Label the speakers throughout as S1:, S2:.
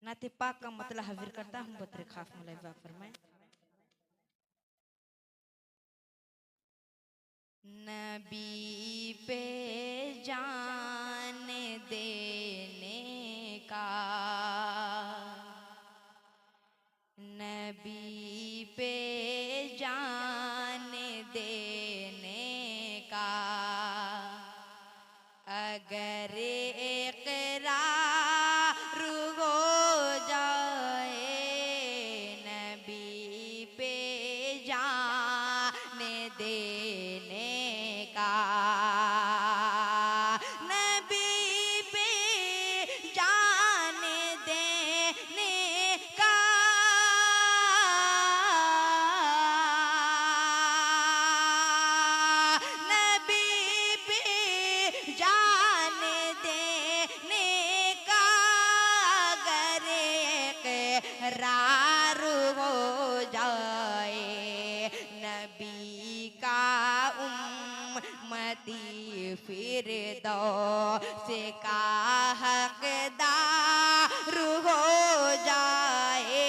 S1: नाते पाक का मतलब हाजिर करता हूँ बतरे खास मलैबा फरमाए। नबी पे जान देने का, नबी पे जान देने का, अगर इक़रार हो जाए नबी पे जान देने का, नबी पे जान देने का, नबी पे जान देने का, अगर इक़रार हो जाए नबी का उम्मती फिरदौस का हकदार हो जाए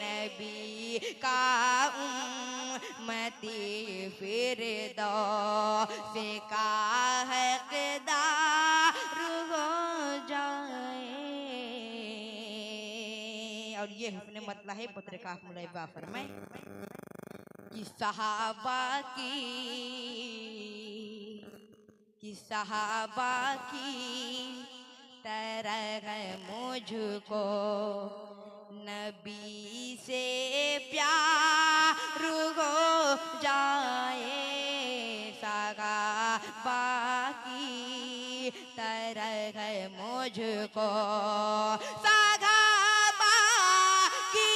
S1: नबी का उम्मती फिरदौस का हकदार हो जाए। और ये हुस्न मतला है पुत्र का मुलैबा फरमाए कि सहाबा की तरह मुझको नबी से प्यार हो जाए, सहाबा की तरह मुझको, सहाबा की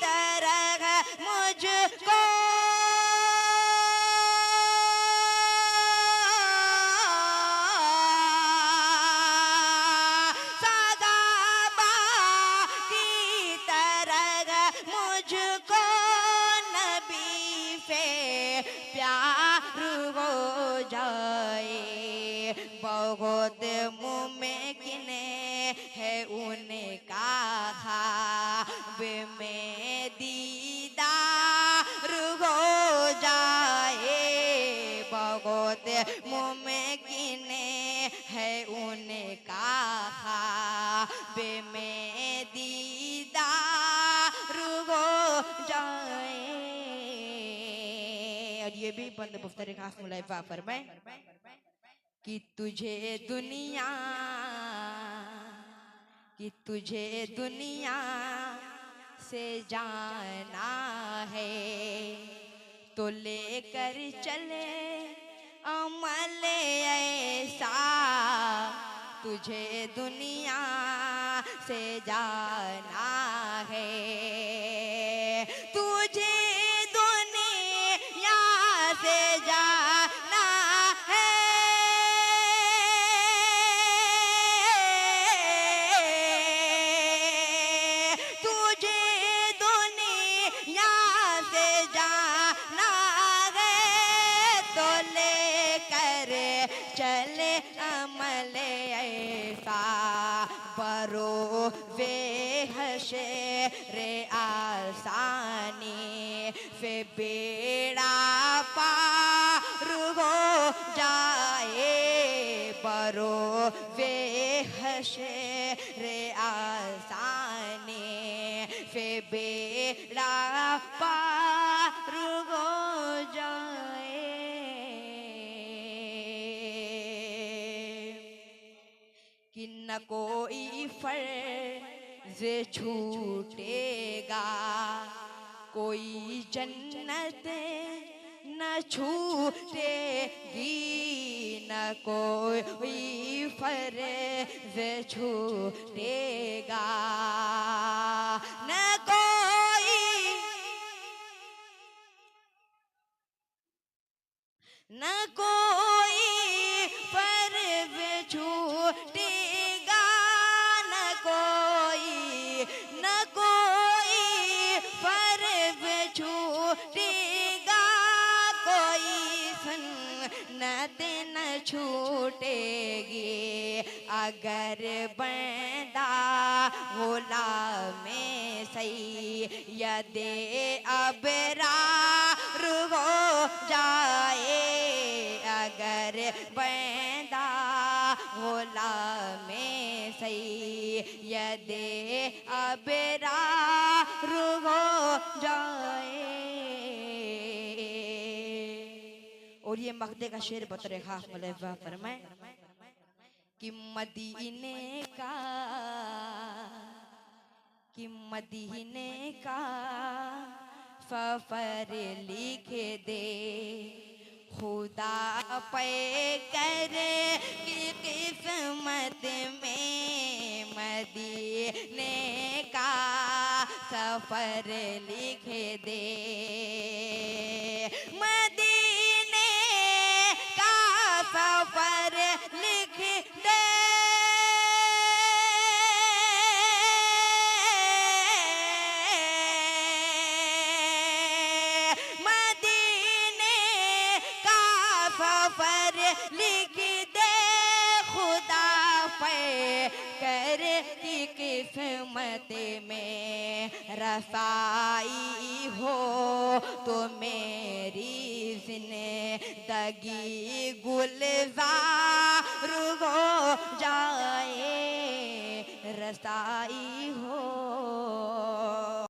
S1: तरह मुझको, सहाबा की तरह मुझको नबी से प्यार हो जाए, बहुत मुमकिन है उनका ख्वाब में दीदार हो जाए, बहुत मुमकिन है उनका ख्वाब में दीदार हो जाए। और ये भी बंद मुफ्तरी खास मुलैबा फरमाए कि तुझे दुनिया से जाना है तो लेकर चले अमल ऐसा, तुझे दुनिया से जाना है, तुझे दुनिया से जाना है, तुझे दुनिया से जाना है तो लेकर चले अमल ऐसा, बरो वे हशरे आसानी से बेड़ा पार हो जाए, बरो वे हशरे आसानी से बेड़ा पार हो जाए। कि न कोई फर्ज छूटेगा, कोई जन्नत न छूटेगी, न कोई फर्ज छूटेगा, न कोई फर्ज छूटेगा, न कोई फर्ज छूटेगा, कोई सुन्नत न छूटेगी, अगर बंदा गुलाम सैयद अबरार हो जाए, अगर बंदा गुलाम सैयद अबरार हो जाए। और ये मकदे का शेर बतरे खास मौला फरमाए कि मदीने का सफर लिख दे खुदा पे कर की किस्मत में, मदीने का सफर लिख दे, मदीने का सफर लिख दे, सफर लिख दे खुदा पे कर की किस्मत में रसाई हो तो मेरी जिंदगी गुलजार हो जाए, रसाई हो